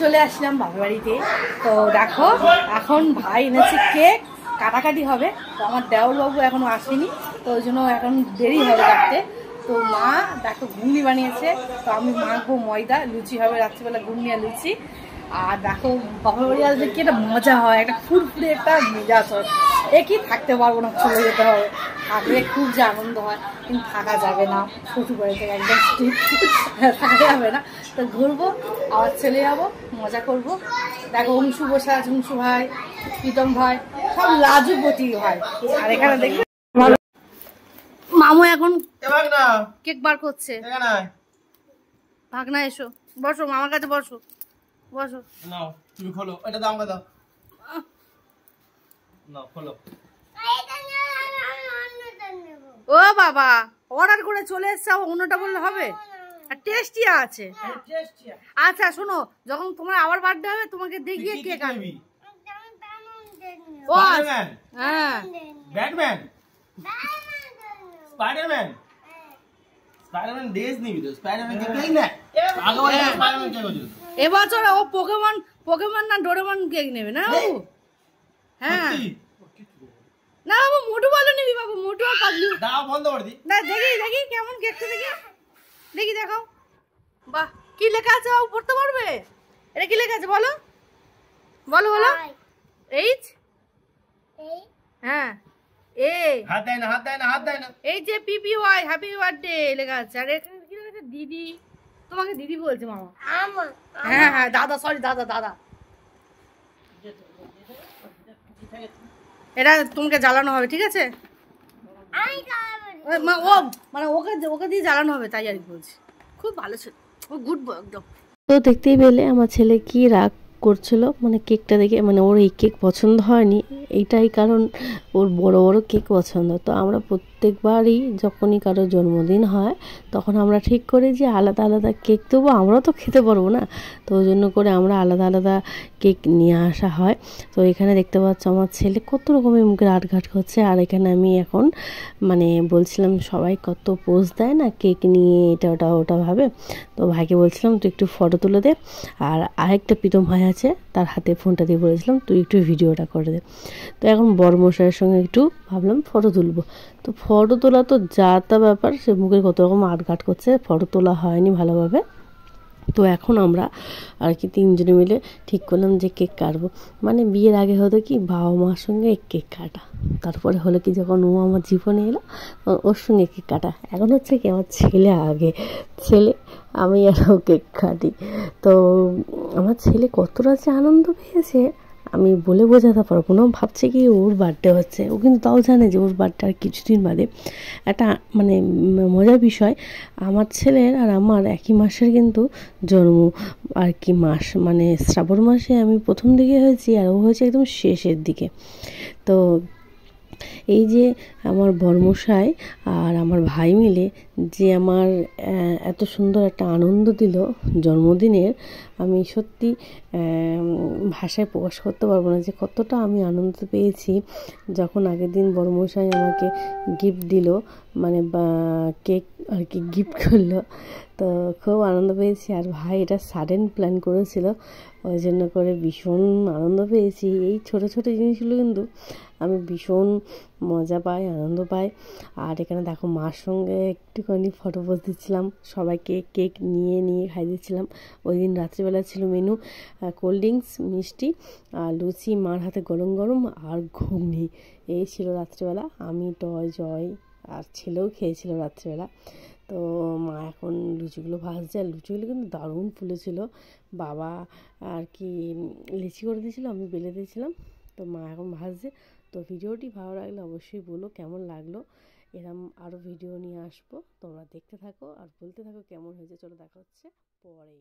চলে আসলাম বাবার বাড়িতে। তো দেখো এখন ভাই এনেছে কেক, কাটাকাটি হবে। তো আমার দেওর বাবু এখনো আসেনি, তো ওই জন্য এখন দেরি হবে কাটতে। তো মা দেখো ঘুগনি বানিয়েছে, তো আমি মাখবো ময়দা, লুচি হবে রাত্রিবেলা, ঘুগনি আর লুচি। আর দেখো বাবার বাড়ি আসলে কি একটা মজা হয়, একটা ফুরফুরে একটা মেজাজ হয়। একই থাকতে পারবো না, চলে যেতে হবে। থাকলে খুব যে আনন্দ হয়, কিন্তু থাকা যাবে না, শ্বশুর বাড়ি থেকে একদম থাকা যাবে না। তো ঘুরবো, আবার চলে যাবো, মজা করবো। দেখো অংশু বসে আছে, অংশু ভাই, প্রীতম ভাই, সব লাজুপতি ভাই। আর এখানে দেখবে মামু এখন কেক বার করছে। ভাগনা এসো, বসো মামার কাছে, বসো বসো। নাও তুমি খোলো, এটা দাও, আমাকে দাও। নাও খোলো। ও বাবা, অর্ডার করে চলে এসছে, অন্যটা বললে হবে? আর টেস্টি আছে। আচ্ছা শোনো, যখন তোমার আবার বার্থডে হবে তোমাকে দেখিয়ে কেক আনবি। ও হ্যাঁ, ব্যাটম্যান, স্পাইডারম্যান, স্পাইডারম্যান ড্রেস নিবি তো? স্পাইডারম্যান কেক নেই না? আগে বলে স্পাইডারম্যান কেক হচ্ছে। এবছর ও পোকেমন না ডোরেমন কেক নেবে না বাবু? হ্যাঁ না বাবু, মোটু বলো নিবি বাবু, মোটু আর পাগলু। দাও বন্ধ করে দি। না দেখি দেখি কেমন কেকটা, দেখি দেখি, দেখাও। বাহ, কি লেখা আছে বাবু, পড়তে পারবে? এটা কি লেখা আছে বলো, বলো বলো। এইচ, হ্যাঁ এ, হাত দেয় না, হাত দেয় না, হাত দেয় না। এই যে পিপিওয়াই, হ্যাপি বার্থডে লেখা আছে। আর এখানে কি লেখা আছে? দিদি, তোমাকে দিদি বলছে মামা। হ্যাঁ হ্যাঁ দাদা, সরি দাদা, দাদা। এটা তোমাকে জ্বালানো হবে, ঠিক আছে? ও মানে ওকে ওকে দিয়ে জ্বালানো হবে, তাই আর কি বলছি। খুব ভালো ছিল, ও গুড বয় একদম। তো দেখতেই পেলে আমার ছেলে কি রাগ করছিল, মানে কেকটা দেখে। মানে ওর এই কেক পছন্দ হয়নি, এইটাই কারণ ওর বড় বড় কেক পছন্দ। তো আমরা প্রত্যেকবারই যখনই কারো জন্মদিন হয় তখন আমরা ঠিক করি যে আলাদা আলাদা কেক দেবো, আমরাও তো খেতে পারবো না। তো ওই জন্য করে আমরা আলাদা আলাদা কেক নিয়ে আসা হয়। তো এখানে দেখতে পাচ্ছ আমার ছেলে কত রকমের মুখের আটঘাট করছে। আর এখানে আমি এখন মানে বলছিলাম সবাই কত পোজ দেয় না কেক নিয়ে, এটা ওটা ওটা ভাবে। তো ভাইকে বলছিলাম তুই একটু ফটো তুলে দে। আর আরেকটা প্রীতম ভাই আছে, তার হাতে ফোনটা দিয়ে বলেছিলাম তুই একটু ভিডিওটা করে দে। তো এখন বড়মশাইয়ের সঙ্গে একটু ভাবলাম ফটো তুলবো। তো ফটো তোলা তো যা তা ব্যাপার, সে মুখে কত রকম আটঘাট করছে, ফটো তোলা হয়নি ভালোভাবে। তো এখন আমরা আর কি তিনজনে মিলে ঠিক করলাম যে কেক কাটবো। মানে বিয়ের আগে হতো কি বাবা মার সঙ্গে কেক কাটা, তারপরে হলো কি যখন ও আমার জীবনে এলো ওর সঙ্গে কেক কাটা। এখন হচ্ছে কি আমার ছেলে আগে, ছেলে আমি আরও কেক কাটি। তো আমার ছেলে কতটা যে আনন্দ পেয়েছে আমি বলে বোঝাতে পারবো না। ভাবছে কি ওর বার্থডে হচ্ছে, ও কিন্তু তাও জানে যে ওর বার্থডে আর কিছুদিন বাদে। একটা মানে মজার বিষয়, আমার ছেলের আর আমার একই মাসের কিন্তু জন্ম আর কি মাস, মানে শ্রাবণ মাসে আমি প্রথম দিকে হয়েছি আর ও হয়েছে একদম শেষের দিকে। তো এই যে আমার বড়মশাই আর আমার ভাই মিলে যে আমার এত সুন্দর একটা আনন্দ দিল জন্মদিনের, আমি সত্যি ভাষায় প্রকাশ করতে পারবো না যে কতটা আমি আনন্দ পেয়েছি। যখন আগের দিন বড়মশাই আমাকে গিফট দিল, মানে কেক আর কি গিফট করলো, তো খুব আনন্দ পেয়েছি। আর ভাই এটা সাডেন প্ল্যান করেছিল, ওই জন্য করে ভীষণ আনন্দ পেয়েছি। এই ছোটো ছোটো জিনিসগুলো কিন্তু আমি ভীষণ মজা পাই, আনন্দ পাই। আর এখানে দেখো মার সঙ্গে একটুখানি ফটো পোজ দিচ্ছিলাম, সবাইকে কেক নিয়ে নিয়ে খাই দিচ্ছিলাম। ওই দিন রাত্রিবেলা ছিল মেনু কোল্ড ড্রিঙ্কস, মিষ্টি আর লুচি, মার হাতে গরম গরম আর ঘুগনি, এই ছিল রাত্রিবেলা। আমি টয় জয় আর ছেলেও খেয়েছিল রাত্রিবেলা। তো মা এখন লুচিগুলো ভাজছে, আর লুচিগুলো কিন্তু দারুণ ফুলেছিল। বাবা আর কি লিচি করে দিয়েছিলো, আমি বেলে দিয়েছিলাম। তো মা এখন ভাজছে। তো ভিডিওটি ভালো লাগলে অবশ্যই বলো কেমন লাগলো। এরম আরও ভিডিও নিয়ে আসবো, তোমরা দেখতে থাকো আর বলতে থাকো কেমন হয়েছে। চলো দেখা হচ্ছে পরে।